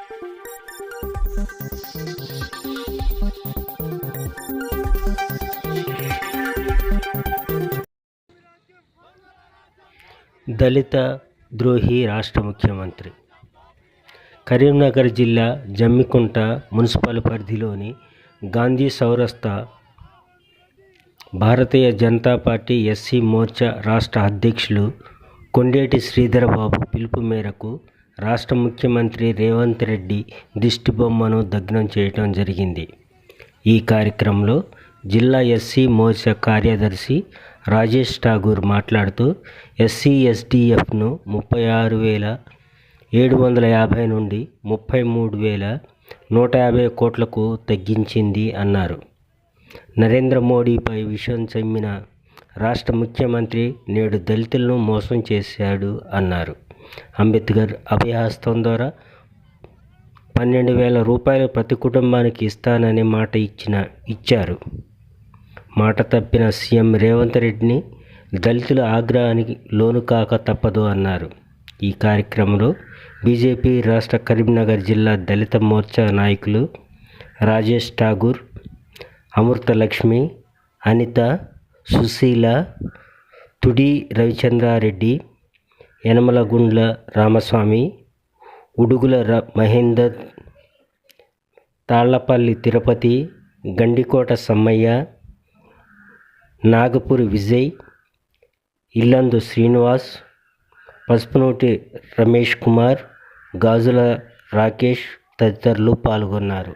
దళిత ద్రోహి రాష్ట్ర ముఖ్యమంత్రి. కరీంనగర్ జిల్లా జమ్మికుంట మున్సిపల్ పరిధిలోని గాంధీ చౌరస్తా భారతీయ జనతా పార్టీ ఎస్సీ మోర్చా రాష్ట్ర అధ్యక్షులు కొండేటి శ్రీధరబాబు పిలుపు మేరకు రాష్ట్ర ముఖ్యమంత్రి రేవంత్ రెడ్డి దిష్టిబొమ్మను దగ్నం చేయడం జరిగింది. ఈ కార్యక్రమంలో జిల్లా ఎస్సీ మోర్చా కార్యదర్శి రాజేష్ ఠాగూర్ మాట్లాడుతూ ఎస్సీ/ఎస్టీఎఫ్ను 36,750 నుండి 33,150 కోట్లకు తగ్గించింది అన్నారు. నరేంద్ర మోడీపై విషం చిమ్మిన రాష్ట్ర ముఖ్యమంత్రి నేడు దళితులను మోసం చేశాడు అన్నారు. అంబేద్కర్ అభయహస్తం ద్వారా 12,000 రూపాయలు ప్రతి కుటుంబానికి ఇస్తానని మాట ఇచ్చారు. మాట తప్పిన సీఎం రేవంత్ రెడ్డిని దళితుల ఆగ్రహానికి లోను కాక తప్పదు అన్నారు. ఈ కార్యక్రమంలో బీజేపీ రాష్ట్ర కరీంనగర్ జిల్లా దళిత మోర్చా నాయకులు రాజేష్ ఠాగూర్, అమృతలక్ష్మి, అనిత, సుశీల, తుడి రవిచంద్రారెడ్డి, యనమలగుండ్ల రామస్వామి, ఉడుగుల మహేందర్, తాళ్లపల్లి తిరుపతి, గండికోట సమ్మయ్య, నాగపూరి విజయ్, ఇల్లందు శ్రీనివాస్, పసుపునోటి రమేష్ కుమార్, గాజుల రాకేష్ తదితరులు పాల్గొన్నారు.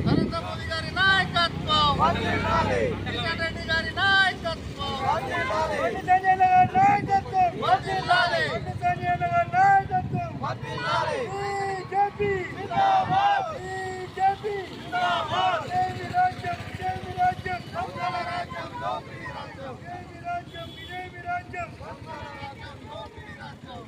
నరేంద్ర మోదీ గారి నాయకత్వం, కిషన్ రెడ్డి గారి నాయకత్వం, సంజయ్ గారి నాయకత్వం, సంజయ్ గారి నాయకత్వం, బీజేపీ జిందాబాద్, బీజేపీ జిందాబాద్, జై రాజ్యం, జై రాజ్యం, దొంగల రాజ్యం, దోపిడీ రాజ్యం, జై రాజ్యం, జై రాజ్యం, దొంగల రాజ్యం, దోపిడీ రాజ్యం,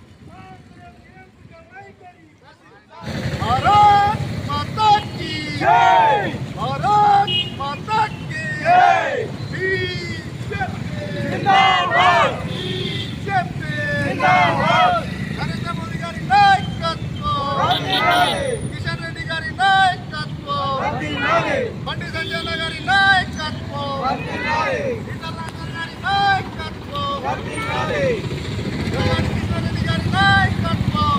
భారత్ మాతా కీ జై, భారత్ మాతా కీ జై, బీజేపీ జిందాబాద్, బీజేపీ జిందాబాద్, నరేంద్ర మోదీ గారి నాయకత్వం, కిషన్ రెడ్డి గారి నాయకత్వం, బండి సంజయ్ గారి నాయకత్వం, కిషన్ గారి నాయకత్వం, కిషన్ రెడ్డి గారి నాయకత్వం,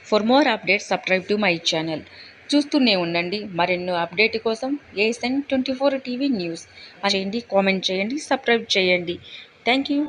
For more updates, subscribe to my channel. చూస్తూనే ఉండండి మరెన్నో అప్డేట్ కోసం ASN 24 టీవీ న్యూస్. చేయండి, కామెంట్ చేయండి, సబ్స్క్రైబ్ చేయండి. Thank you.